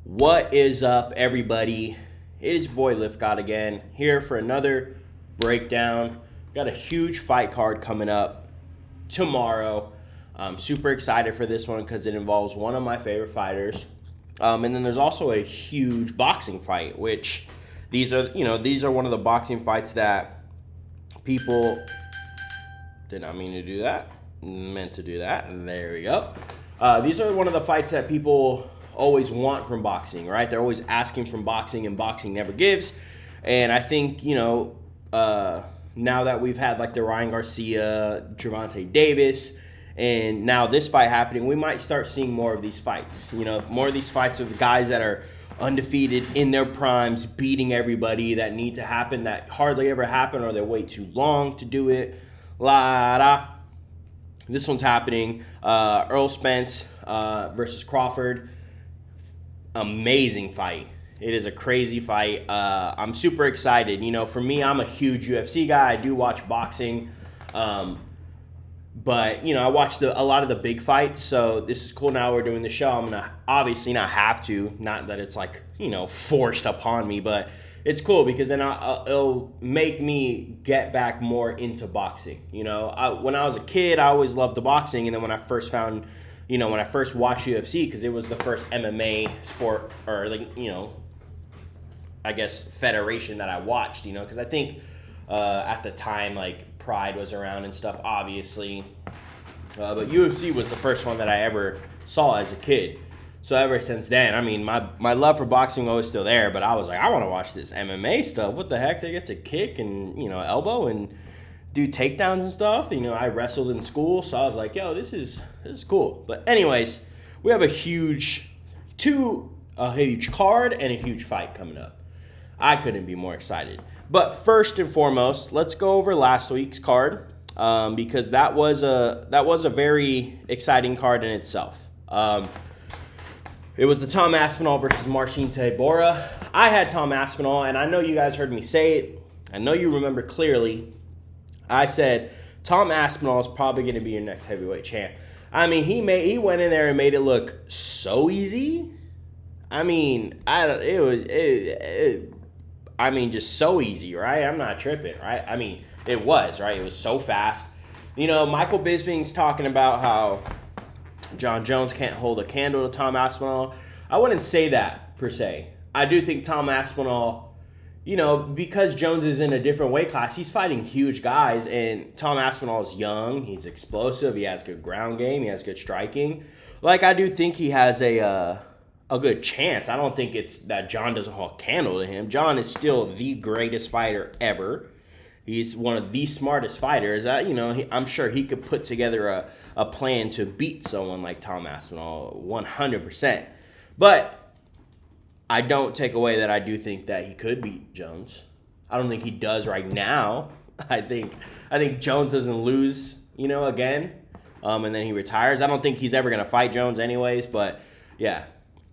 What is up, everybody? It is boy Lift God again, here for another breakdown. Got a huge fight card coming up tomorrow. I'm super excited for this one because it involves one of my favorite fighters. And then there's also a huge boxing fight, which these are one of the boxing fights that people did not mean to do that. Meant to do that. There we go. These are one of the fights that people always want from boxing, right? They're always asking from boxing, and boxing never gives. And I think, now that we've had like the Ryan Garcia, Gervonta Davis, and now this fight happening, we might start seeing more of these fights. More of these fights of guys that are undefeated in their primes, beating everybody, that need to happen, that hardly ever happen, or they wait too long to do it. This one's happening. Spence versus Crawford. Amazing fight. It is a crazy fight. I'm super excited. For me, I'm a huge UFC guy. I do watch boxing. But I watched a lot of the big fights, so this is cool. Now we're doing the show. I'm going to obviously not have to. Not that it's like, forced upon me, but it's cool because then it'll make me get back more into boxing. When I was a kid, I always loved the boxing, and then when I first found, when I first watched UFC, because it was the first MMA sport, or I guess federation that I watched, because I think at the time, like, Pride was around and stuff, obviously. But UFC was the first one that I ever saw as a kid. So ever since then, my love for boxing was always still there, but I was like, I want to watch this MMA stuff. What the heck? They get to kick and, elbow and do takedowns and stuff. I wrestled in school, so I was like, yo, this is cool. But anyways, we have a huge card and a huge fight coming up. I couldn't be more excited. But first and foremost, let's go over last week's card, because that was a very exciting card in itself. It was the Tom Aspinall versus Marcin Tybura. I had Tom Aspinall, and I know you guys heard me say it. I know you remember clearly. I said Tom Aspinall is probably going to be your next heavyweight champ. He went in there and made it look so easy. Just so easy, right? I'm not tripping, right? It was, right? It was so fast. Michael Bisping's talking about how John Jones can't hold a candle to Tom Aspinall. I wouldn't say that, per se. I do think Tom Aspinall, because Jones is in a different weight class, he's fighting huge guys, and Tom Aspinall is young, he's explosive, he has good ground game, he has good striking. I do think he has a good chance. I don't think it's that John doesn't hold a candle to him. John is still the greatest fighter ever. He's one of the smartest fighters. I'm sure he could put together a plan to beat someone like Tom Aspinall 100%. But I don't take away that I do think that he could beat Jones. I don't think he does right now. I think Jones doesn't lose, again, and then he retires. I don't think he's ever going to fight Jones anyways. But, yeah.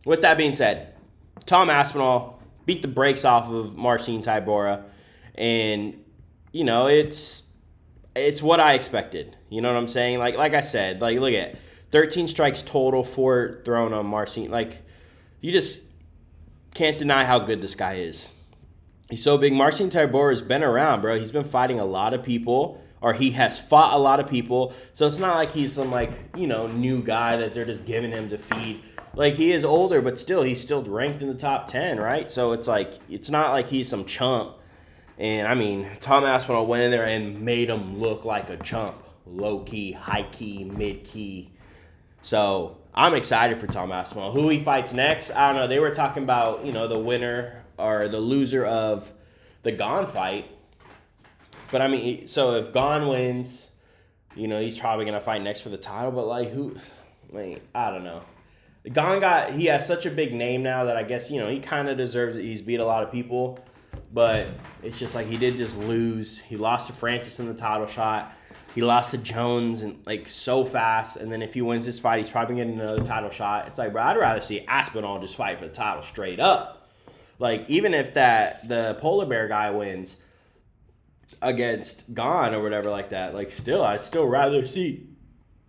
With that being said, Tom Aspinall beat the brakes off of Marcin Tybura, and it's what I expected. You know what I'm saying? Like I said, look at 13 strikes total, 4 thrown on Marcin. You just can't deny how good this guy is. He's so big. Marcin Tybura has been around, bro. He's been fighting a lot of people, or he has fought a lot of people. So it's not like he's some new guy that they're just giving him to feed. He is older, but he's still ranked in the top 10, right? So it's not like he's some chump. And, Tom Aspinall went in there and made him look like a chump. Low-key, high-key, mid-key. So I'm excited for Tom Aspinall. Who he fights next, I don't know. They were talking about, the winner or the loser of the Gane fight. But, so if Gane wins, he's probably going to fight next for the title. But, who? I don't know. He has such a big name now that I guess, he kind of deserves it. He's beat a lot of people, but it's just he did just lose. He lost to Francis in the title shot. He lost to Jones and so fast. And then if he wins this fight, he's probably getting another title shot. It's bro, I'd rather see Aspinall just fight for the title straight up. Even if the polar bear guy wins against Gane or whatever like that, I'd still rather see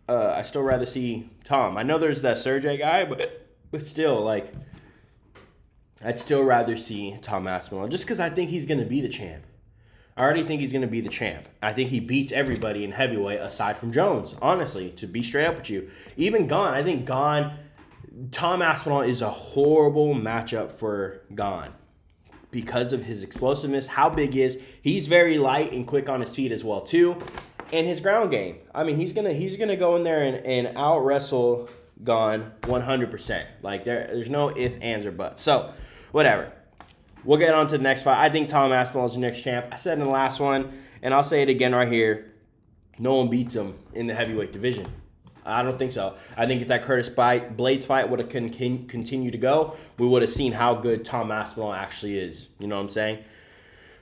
Tom. I know there's that Sergey guy, but still, I'd still rather see Tom Aspinall just because I think he's going to be the champ. I already think he's going to be the champ. I think he beats everybody in heavyweight aside from Jones, honestly, to be straight up with you. Even Gane, I think Tom Aspinall is a horrible matchup for Gane because of his explosiveness, how big he is. He's very light and quick on his feet as well, too. And his ground game. I mean, he's gonna go in there and out wrestle Gane 100%. Like there's no ifs, ands, or buts. So, whatever. We'll get on to the next fight. I think Tom Aspinall is the next champ. I said in the last one, and I'll say it again right here. No one beats him in the heavyweight division. I don't think so. I think if that Curtis Blades fight would have continued to go, we would have seen how good Tom Aspinall actually is. You know what I'm saying?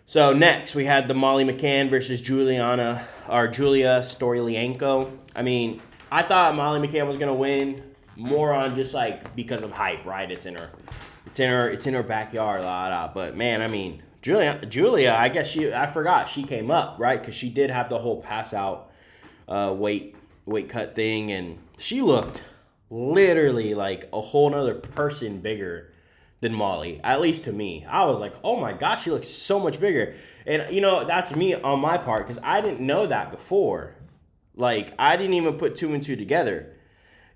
So next, we had the Molly McCann versus Julia Storyanko. I mean, I thought Molly McCann was gonna win more on just like because of hype, right? It's in her backyard, But man, I mean, Julia, I guess I forgot she came up, right? Because she did have the whole pass out weight cut thing, and she looked literally like a whole nother person bigger than Molly, at least to me. I was like, oh my gosh, she looks so much bigger. And, that's me on my part because I didn't know that before. Like, I didn't even put two and two together.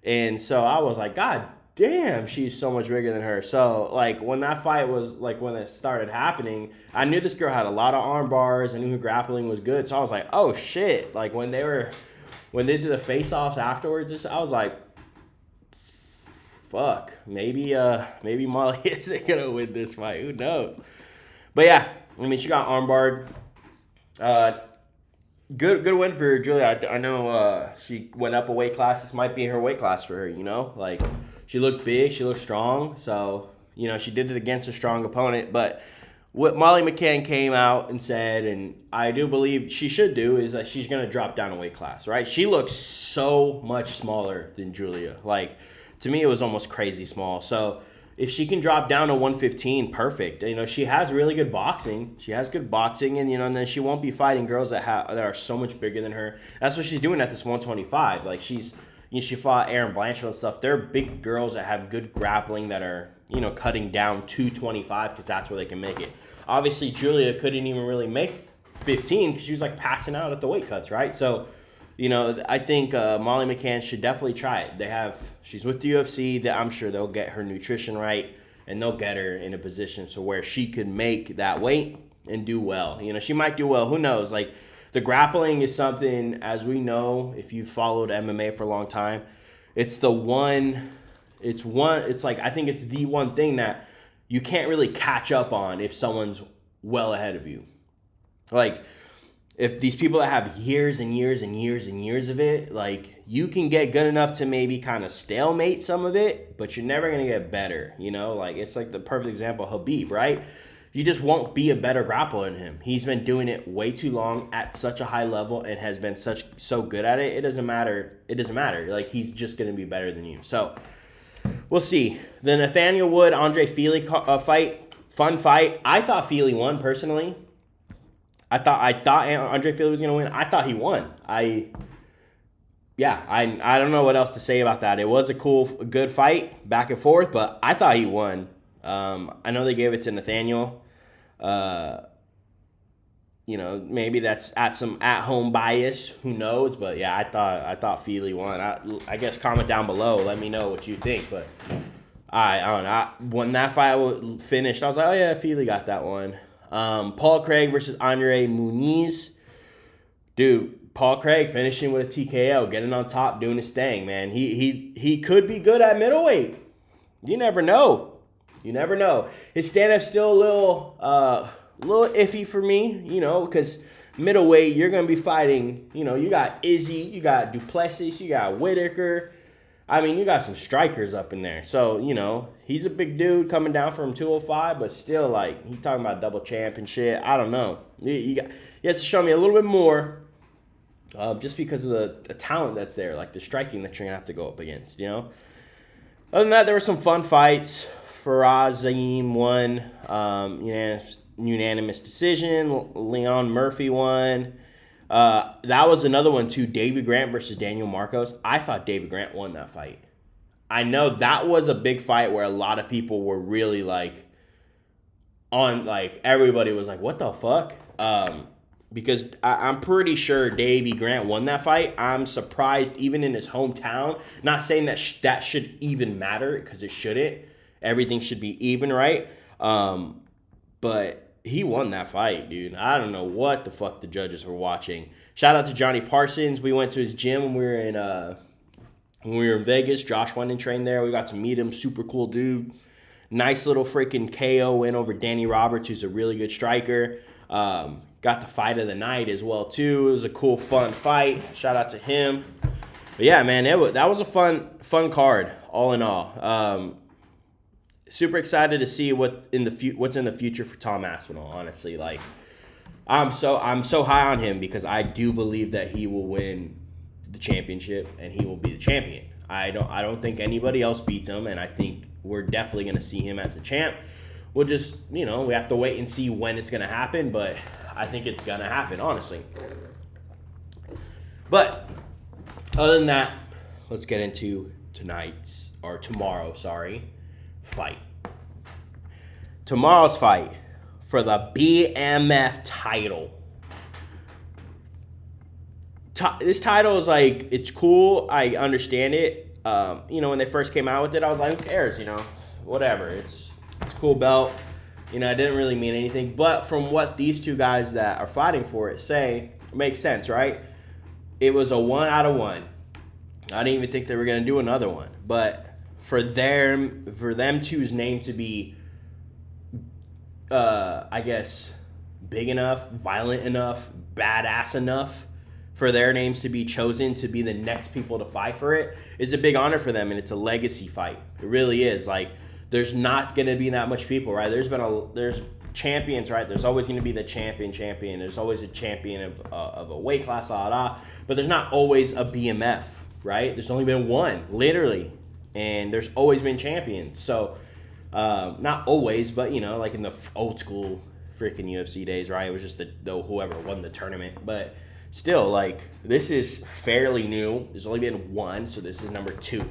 And so I was like, God damn, she's so much bigger than her. So, like, when that fight was, like, when it started happening, I knew this girl had a lot of arm bars. I knew her grappling was good. So I was like, oh, shit. Like, when they did the face-offs afterwards, I was like, fuck, maybe Molly isn't gonna win this fight. Who knows? But yeah, I mean, she got armbarred. Good win for Julia. I know she went up a weight class. This might be her weight class for her. Like she looked big, she looked strong. So she did it against a strong opponent. But what Molly McCann came out and said, and I do believe she should do, is that she's gonna drop down a weight class. Right? She looks so much smaller than Julia. Like. To me, it was almost crazy small. So if she can drop down to 115, perfect. She has really good boxing. She has good boxing, and and then she won't be fighting girls that are so much bigger than her. That's what she's doing at this 125. Like she fought Erin Blanchfield and stuff. They're big girls that have good grappling that are cutting down 225 because that's where they can make it. Obviously, Julia couldn't even really make 15 because she was like passing out at the weight cuts, right? So. I think Molly McCann should definitely try it. She's with the UFC. I'm sure they'll get her nutrition right, and they'll get her in a position to where she could make that weight and do well. She might do well. Who knows? Like, the grappling is something, as we know, if you've followed MMA for a long time, I think it's the one thing that you can't really catch up on if someone's well ahead of you. Like, if these people that have years and years and years and years of it, like, you can get good enough to maybe kind of stalemate some of it, but you're never going to get better, Like, it's like the perfect example, Khabib, right? You just won't be a better grappler than him. He's been doing it way too long at such a high level and has been so good at it. It doesn't matter. Like, he's just going to be better than you. So, we'll see. The Nathaniel Wood, Andre Fili fight, fun fight. I thought Fili won, personally. I thought Andre Fili was going to win. I thought he won. I don't know what else to say about that. It was a good fight, back and forth, but I thought he won. I know they gave it to Nathaniel. Maybe that's some at-home bias. Who knows? But yeah, I thought Fili won. I guess comment down below. Let me know what you think. But I don't know. When that fight finished, I was like, oh yeah, Fili got that one. Paul Craig versus Andre Muniz. Dude, Paul Craig finishing with a TKO, getting on top, doing his thing, man. He could be good at middleweight. You never know. His stand-up's still a little iffy for me, because middleweight, you're going to be fighting, you got Izzy, you got Duplessis, you got Whitaker. I mean, you got some strikers up in there. So, he's a big dude coming down from 205, but still, like, he talking about double champ and shit. I don't know. He has to show me a little bit more just because of the talent that's there, like the striking that you're going to have to go up against, Other than that, there were some fun fights. Farazim won unanimous decision. Leon Murphy won. That was another one too. David Grant versus Daniel Marcos. I thought David Grant won that fight. I know that was a big fight where a lot of people were really like, on, like, everybody was like, what the fuck? Because I'm pretty sure Davey Grant won that fight. I'm surprised even in his hometown. Not saying that that should even matter, because it shouldn't. Everything should be even, right? But he won that fight, dude. I don't know what the fuck the judges were watching. Shout out to Johnny Parsons. We went to his gym when we were in Vegas. Josh went and trained there. We got to meet him. Super cool dude. Nice little freaking KO win over Danny Roberts, who's a really good striker. Got the fight of the night as well, too. It was a cool, fun fight. Shout out to him. But yeah, man, that was a fun card, all in all. Super excited to see what's in the future for Tom Aspinall, honestly. Like, I'm so high on him because I do believe that he will win the championship and he will be the champion. I don't think anybody else beats him, and I think we're definitely going to see him as the champ. We'll just, we have to wait and see when it's going to happen, but I think it's going to happen, honestly. But other than that, let's get into tomorrow's fight. Tomorrow's fight for the BMF title. This title is like, it's cool. I understand it. When they first came out with it, I was like, who cares? Whatever. It's a cool belt. It didn't really mean anything. But from what these two guys that are fighting for it say, it makes sense, right? It was a 1 out of 1. I didn't even think they were going to do another one. But for them two's name to be, I guess, big enough, violent enough, badass enough, for their names to be chosen to be the next people to fight for it is a big honor for them, and it's a legacy fight. It really is. Like, there's not going to be that much people, right? There's champions, right? There's always going to be the champion. There's always a champion of a weight class, but there's not always a BMF, right? There's only been one, literally, and there's always been champions. So, not always, but, like in the old school freaking UFC days, right? It was just the whoever won the tournament, but still, like, this is fairly new. There's only been one, so this is number 2.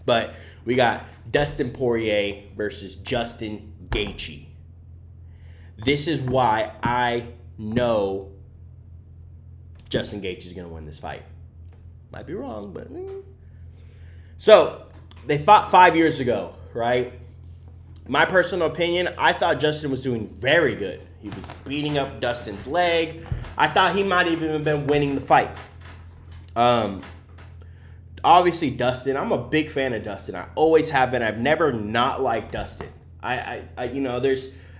But we got Dustin Poirier versus Justin Gaethje. This is why I know Justin Gaethje is going to win this fight. Might be wrong, but... So, they fought 5 years ago, right? My personal opinion, I thought Justin was doing very good. He was beating up Dustin's leg. I thought he might even have been winning the fight. Obviously, Dustin, I'm a big fan of Dustin. I always have been. I've never not liked Dustin. I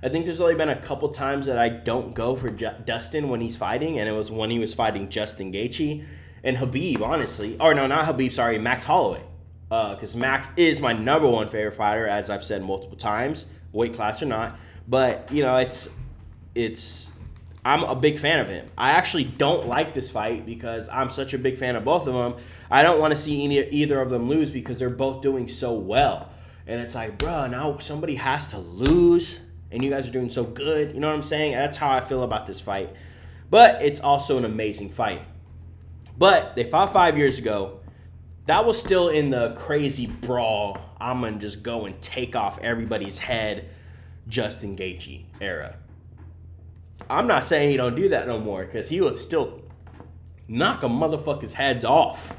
think there's only been a couple times that I don't go for Dustin when he's fighting, and it was when he was fighting Justin Gaethje and Khabib, honestly. Or no, not Khabib, sorry, Max Holloway. Because Max is my number 1 favorite fighter, as I've said multiple times, weight class or not. But, I'm a big fan of him. I actually don't like this fight because I'm such a big fan of both of them. I don't want to see either of them lose because they're both doing so well. And it's like, bro, now somebody has to lose, and you guys are doing so good. You know what I'm saying? That's how I feel about this fight. But it's also an amazing fight. But they fought 5 years ago. That was still in the crazy brawl, I'm going to just go and take off everybody's head, Justin Gaethje era. I'm not saying he don't do that no more, because he would still knock a motherfucker's head off.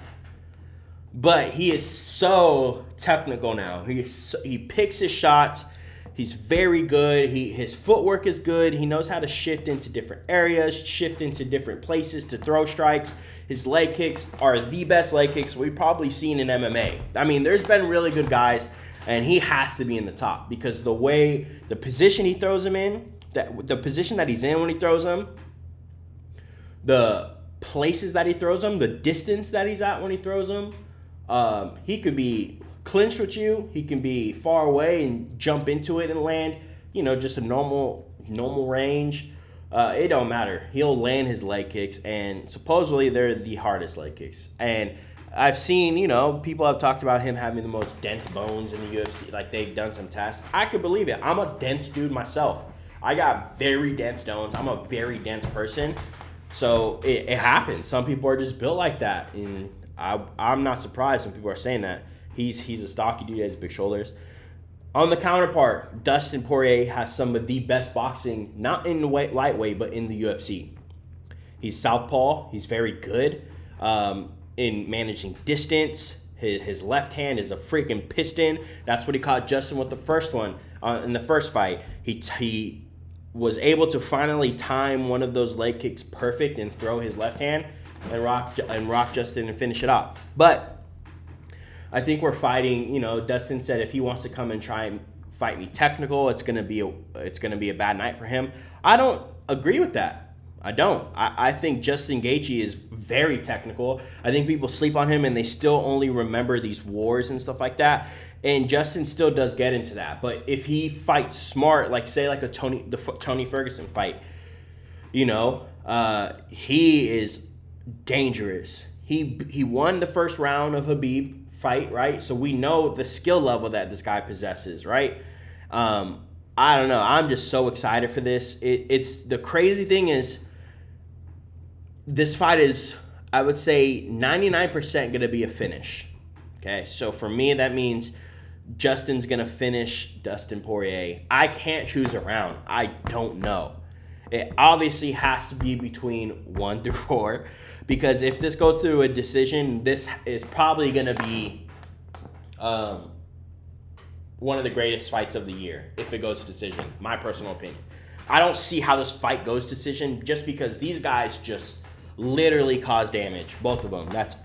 But he is so technical now. He picks his shots. He's very good. His footwork is good. He knows how to shift into different areas, shift into different places to throw strikes. His leg kicks are the best leg kicks we've probably seen in MMA. I mean, there's been really good guys, and he has to be in the top because the position he throws him in, the position that he's in when he throws him, the places that he throws him, the distance that he's at when he throws him, he could be clinched with you. He can be far away and jump into it and land, just a normal range. It don't matter. He'll land his leg kicks, and supposedly they're the hardest leg kicks. And I've seen, people have talked about him having the most dense bones in the UFC. Like, they've done some tests. I could believe it. I'm a dense dude myself. I got very dense bones. I'm a very dense person. So it happens. Some people are just built like that. And I'm not surprised when people are saying that. He's a stocky dude. He has big shoulders. On the counterpart, Dustin Poirier has some of the best boxing, not in the lightweight, but in the UFC. He's southpaw. He's very good in managing distance. His left hand is a freaking piston. That's what he caught Justin with the first one in the first fight. He was able to finally time one of those leg kicks perfect and throw his left hand and rock Justin and finish it off. But I think we're fighting. Dustin said if he wants to come and try and fight me technical, it's gonna be a bad night for him. I don't agree with that. I don't. I think Justin Gaethje is very technical. I think people sleep on him and they still only remember these wars and stuff like that. And Justin still does get into that. But if he fights smart, like say like the Tony Ferguson fight, he is dangerous. He won the first round of Khabib fight, right? So we know the skill level that this guy possesses, right? I don't know. I'm just so excited for this. It's the crazy thing is, this fight is, I would say, 99% going to be a finish. Okay, so for me, that means Justin's going to finish Dustin Poirier. I can't choose a round. I don't know. It obviously has to be between 1 through 4, because if this goes through a decision, this is probably going to be one of the greatest fights of the year if it goes to decision, my personal opinion. I don't see how this fight goes decision just because these guys just literally cause damage, both of them. That's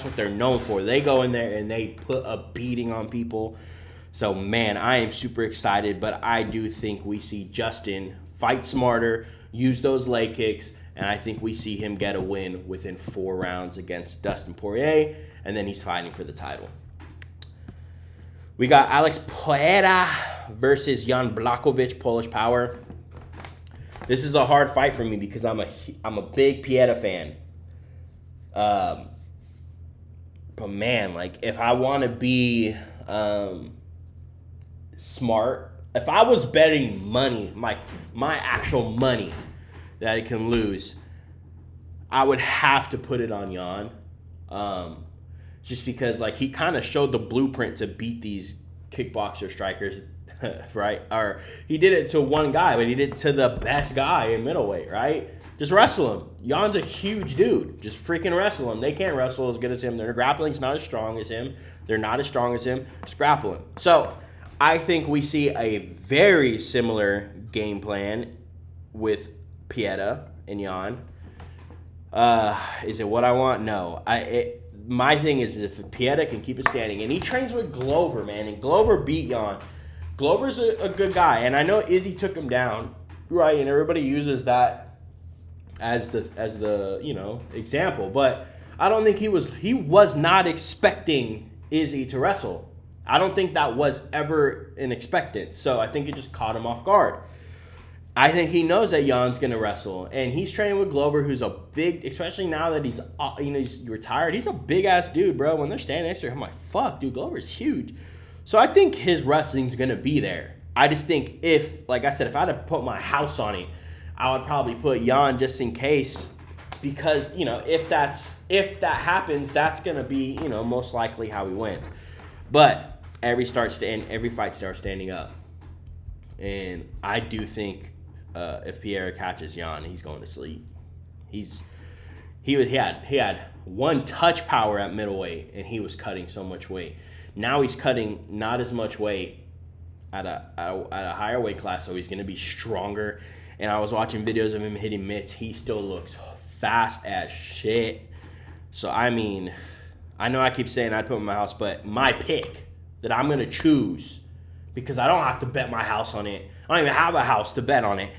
what they're known for. They go in there and they put a beating on people. So, man, I am super excited, but I do think we see Justin fight smarter, use those leg kicks, and I think we see him get a win within 4 rounds against Dustin Poirier, and then he's fighting for the title. We got Alex Pereira versus Jan Blachowicz, Polish Power. This is a hard fight for me because I'm a big Pereira fan. But man, like if I want to be smart, if I was betting money, my actual money that I can lose, I would have to put it on Jan. Just because like he kind of showed the blueprint to beat these kickboxer strikers, right? Or he did it to one guy, but he did it to the best guy in middleweight, right? Just wrestle him. Jan's a huge dude. Just freaking wrestle him. They can't wrestle as good as him. Their grappling's not as strong as him. They're not as strong as him. Just grapple him. So I think we see a very similar game plan with Pereira and Jan. Is it what I want? No. My thing is if Pereira can keep it standing, and he trains with Glover, man, and Glover beat Jan. Glover's a good guy, and I know Izzy took him down, right? And everybody uses that as the example, but I don't think he was not expecting Izzy to wrestle. I don't think that was ever an expectance. So I think it just caught him off guard. I think he knows that Jan's gonna wrestle, and he's training with Glover, who's a big, especially now that he's retired. He's a big ass dude, bro. When they're standing next to him, I'm like, fuck, dude, Glover's huge. So I think his wrestling's gonna be there. I just think like I said, if I had to put my house on it, I would probably put Jan just in case, because if that happens, that's gonna be most likely how he wins. But every fight starts standing up, and I do think. If Pereira catches Jan, he's going to sleep. He had one touch power at middleweight, and he was cutting so much weight. Now he's cutting not as much weight at a higher weight class, so he's going to be stronger. And I was watching videos of him hitting mitts. He still looks fast as shit. So I mean, I know I keep saying I'd put in my house, but my pick that I'm going to choose, because I don't have to bet my house on it. I don't even have a house to bet on it.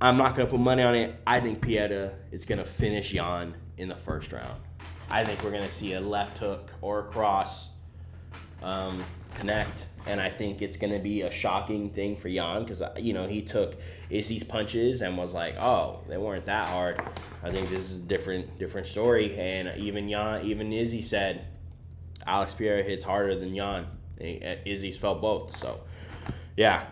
I'm not going to put money on it. I think Pereira is going to finish Jan in the first round. I think we're going to see a left hook or a cross connect. And I think it's going to be a shocking thing for Jan because, he took Izzy's punches and was like, oh, they weren't that hard. I think this is a different story. And even Izzy said Alex Pereira hits harder than Jan. Izzy's felt both. So, yeah.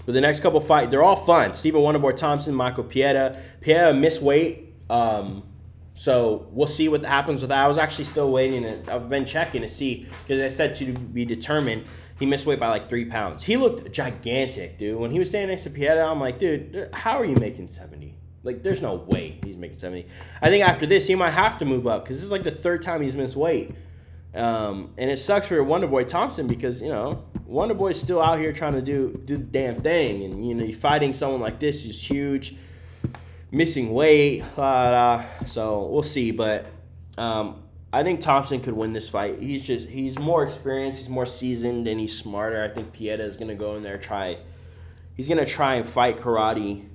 But the next couple fights, they're all fun. Stephen Wonderboy Thompson, Michael Pereira. Pereira missed weight. So we'll see what happens with that. I was actually still waiting. I've been checking to see, because I said to be determined. He missed weight by like 3 pounds. He looked gigantic, dude. When he was standing next to Pieta, I'm like, dude, how are you making 70? Like, there's no way he's making 70. I think after this, he might have to move up because this is like the 3rd time he's missed weight. And it sucks for Wonderboy Thompson because, you know, Wonderboy's still out here trying to do the damn thing. And, you know, fighting someone like this is huge. Missing weight. So we'll see. But I think Thompson could win this fight. He's more experienced, he's more seasoned, and he's smarter. I think Pieta is gonna go in there he's gonna try and fight karate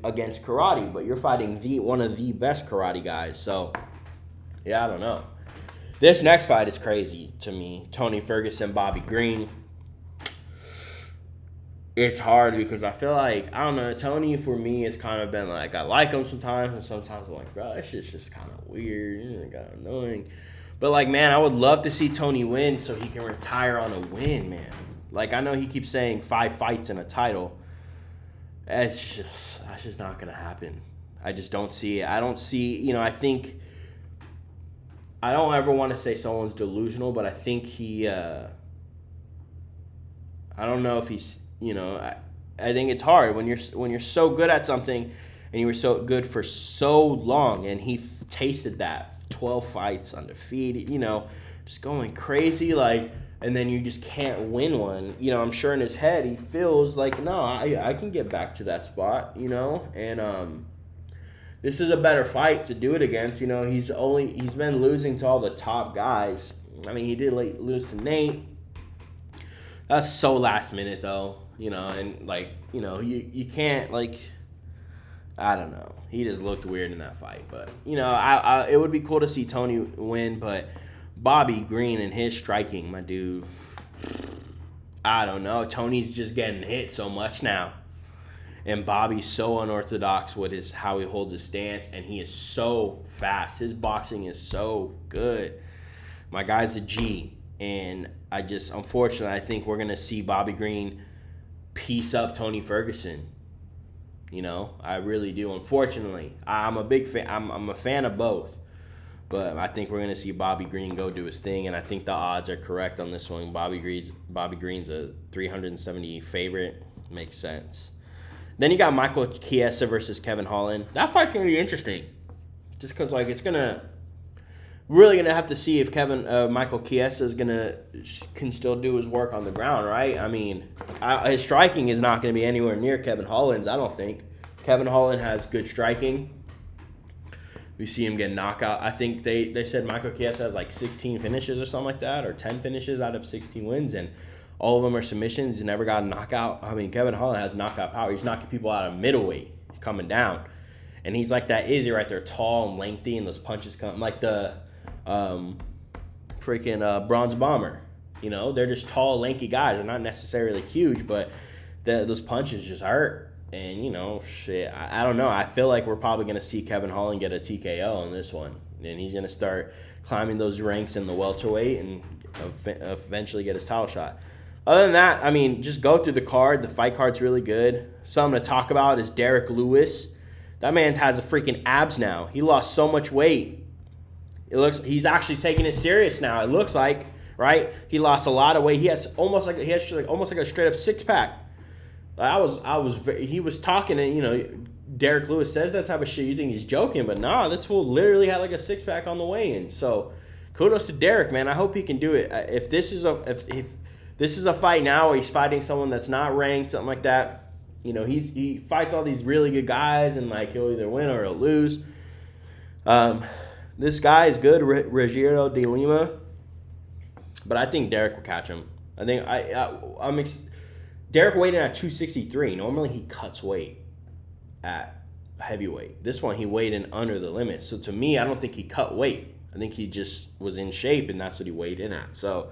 against karate, but you're fighting one of the best karate guys. So yeah, I don't know. This next fight is crazy to me. Tony Ferguson, Bobby Green. It's hard because I feel like, I don't know, Tony for me has kind of been like, I like him sometimes, and sometimes I'm like, bro, that shit's just kind of weird, kind of annoying. But like, man, I would love to see Tony win so he can retire on a win, man. Like, I know he keeps saying 5 fights and a title. That's just not going to happen. I just don't see it. I don't see, you know, I don't ever want to say someone's delusional, but I think I don't know if he's, you know, I think it's hard when you're so good at something and you were so good for so long, and he tasted that 12 fights undefeated, you know, just going crazy, like, and then you just can't win one. You know, I'm sure in his head he feels like, no, I can get back to that spot, you know, and this is a better fight to do it against. You know, he's been losing to all the top guys. I mean, he did lose to Nate. That's so last minute though. You know, and like, you know, you can't, like, I don't know. He just looked weird in that fight. But, you know, it would be cool to see Tony win, but Bobby Green and his striking, my dude, I don't know. Tony's just getting hit so much now. And Bobby's so unorthodox with how he holds his stance, and he is so fast. His boxing is so good. My guy's a G. And unfortunately, I think we're going to see Bobby Green piece up Tony Ferguson. You know, I really do. Unfortunately, I'm a big fan. I'm a fan of both, but I think we're gonna see Bobby Green go do his thing, and I think the odds are correct on this one. Bobby Green's a 370 favorite. Makes sense. Then you got Michael Chiesa versus Kevin Holland. That fight's gonna be interesting, just because like it's really gonna have to see if Michael Chiesa can still do his work on the ground, right? I mean, his striking is not gonna be anywhere near Kevin Holland's. I don't think. Kevin Holland has good striking. We see him get knockout. I think they said Michael Chiesa has like 16 finishes or something like that, or 10 finishes out of 16 wins, and all of them are submissions. He's never got a knockout. I mean, Kevin Holland has knockout power. He's knocking people out of middleweight, coming down, and he's like that Izzy right there, tall and lengthy, and those punches come like the freaking Bronze Bomber. You know, they're just tall, lanky guys. They're not necessarily huge, but those punches just hurt. And, you know, shit, I don't know. I feel like we're probably going to see Kevin Holland get a TKO on this one. And he's going to start climbing those ranks in the welterweight and eventually get his title shot. Other than that, I mean, just go through the card. The fight card's really good. Something to talk about is Derek Lewis. That man has a freaking abs now. He lost so much weight. He's actually taking it serious now. It looks like, right? He lost a lot of weight. He has almost like a straight up 6-pack. He was talking, and you know, Derek Lewis says that type of shit. You think he's joking, but nah, this fool literally had like a 6-pack on the way in. So kudos to Derek, man. I hope he can do it. If this is a fight now where he's fighting someone that's not ranked, something like that, you know, he fights all these really good guys, and like he'll either win or he'll lose. This guy is good, Rogério de Lima, but I think Derek will catch him. I think Derek weighed in at 263. Normally he cuts weight at heavyweight. This one he weighed in under the limit. So to me, I don't think he cut weight. I think he just was in shape, and that's what he weighed in at. So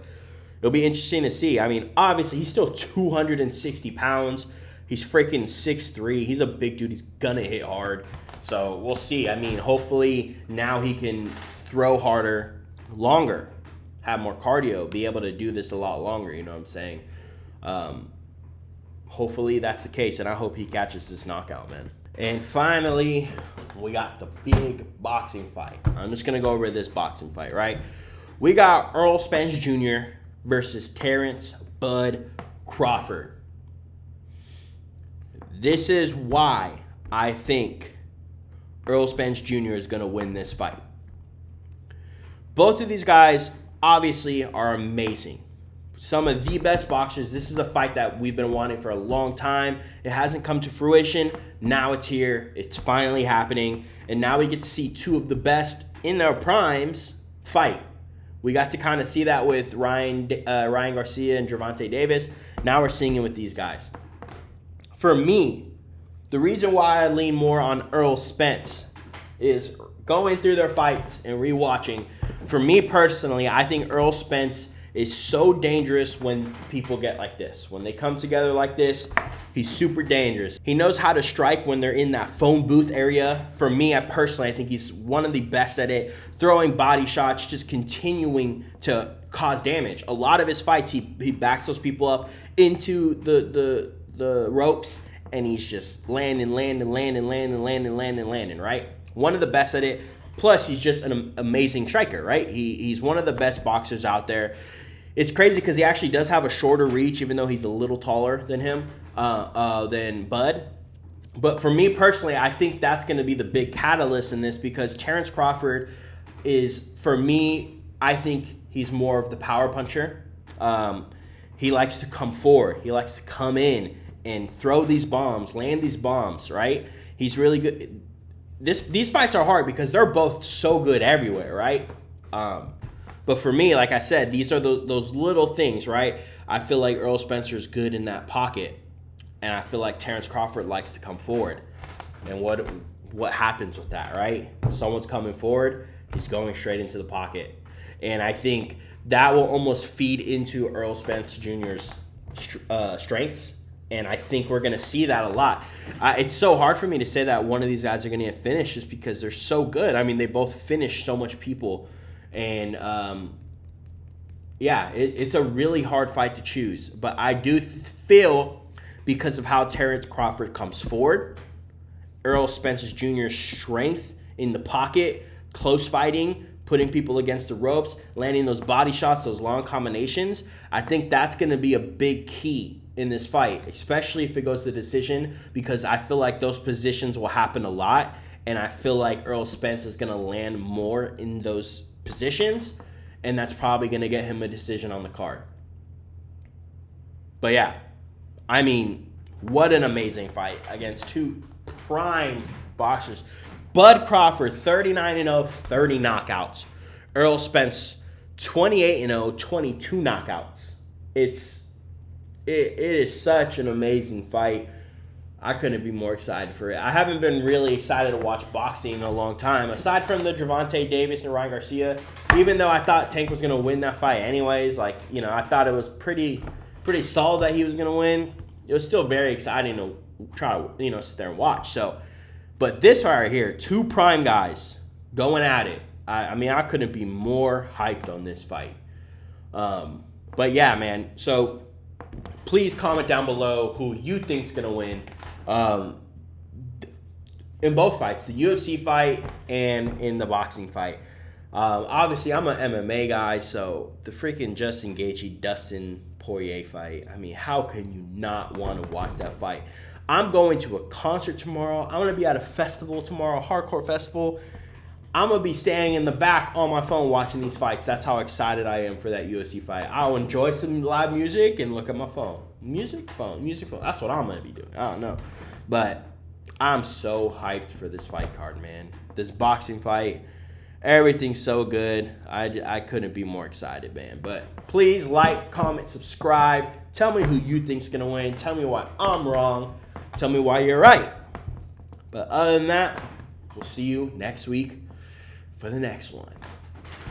it'll be interesting to see. I mean, obviously he's still 260 pounds. He's freaking 6'3". He's a big dude. He's gonna hit hard. So we'll see. I mean, hopefully now he can throw harder, longer, have more cardio, be able to do this a lot longer. You know what I'm saying? Hopefully that's the case, and I hope he catches this knockout, man. And finally, we got the big boxing fight. I'm just going to go over this boxing fight, right? We got Earl Spence Jr. versus Terrence Bud Crawford. This is why I think Errol Spence Jr. is going to win this fight. Both of these guys obviously are amazing. Some of the best boxers. This is a fight that we've been wanting for a long time. It hasn't come to fruition. Now it's here. It's finally happening. And now we get to see two of the best in their primes fight. We got to kind of see that with Ryan Garcia and Gervonta Davis. Now we're seeing it with these guys. For me, the reason why I lean more on Errol Spence is going through their fights and rewatching. For me personally, I think Errol Spence is so dangerous when people get like this. When they come together like this, he's super dangerous. He knows how to strike when they're in that phone booth area. For me, I think he's one of the best at it. Throwing body shots, just continuing to cause damage. A lot of his fights, he backs those people up into the ropes, and he's just landing, right? One of the best at it. Plus, he's just an amazing striker, right? He's one of the best boxers out there. It's crazy because he actually does have a shorter reach, even though he's a little taller than him, than Bud. But for me personally, I think that's going to be the big catalyst in this because Terrence Crawford is, for me, I think he's more of the power puncher. He likes to come forward. He likes to come in and throw these bombs, land these bombs, right? He's really good. These fights are hard because they're both so good everywhere, right? But for me, like I said, these are those little things, right? I feel like Errol Spencer is good in that pocket, and I feel like Terrence Crawford likes to come forward. And what happens with that, right? Someone's coming forward, he's going straight into the pocket. And I think that will almost feed into Errol Spence Jr.'s strengths. And I think we're going to see that a lot. It's so hard for me to say that one of these guys are going to get finished just because they're so good. I mean, they both finish so much people. And, it's a really hard fight to choose. But I do feel, because of how Terrence Crawford comes forward, Errol Spence Jr.'s strength in the pocket, close fighting, putting people against the ropes, landing those body shots, those long combinations, I think that's going to be a big key in this fight, especially if it goes to decision, because I feel like those positions will happen a lot, and I feel like Errol Spence is going to land more in those positions, and that's probably going to get him a decision on the card. But yeah, I mean, what an amazing fight against two prime boxers. Bud Crawford, 39-0, 30 knockouts. Errol Spence, 28-0, 22 knockouts. It is such an amazing fight. I couldn't be more excited for it. I haven't been really excited to watch boxing in a long time. Aside from the Gervonta Davis and Ryan Garcia, even though I thought Tank was going to win that fight anyways, I thought it was pretty solid that he was going to win. It was still very exciting to try to, sit there and watch. But this fight right here, two prime guys going at it. I couldn't be more hyped on this fight. But yeah, man. So please comment down below who you think's gonna win in both fights, the UFC fight and in the boxing fight. Obviously, I'm an MMA guy, so the freaking Justin Gaethje, Dustin Poirier fight. I mean, how can you not want to watch that fight? I'm going to a concert tomorrow. I'm going to be at a festival tomorrow, hardcore festival. I'm going to be staying in the back on my phone watching these fights. That's how excited I am for that UFC fight. I'll enjoy some live music and look at my phone. Music, phone. That's what I'm going to be doing. I don't know. But I'm so hyped for this fight card, man. This boxing fight, everything's so good. I couldn't be more excited, man. But please like, comment, subscribe. Tell me who you think's going to win. Tell me why I'm wrong. Tell me why you're right. But other than that, we'll see you next week for the next one.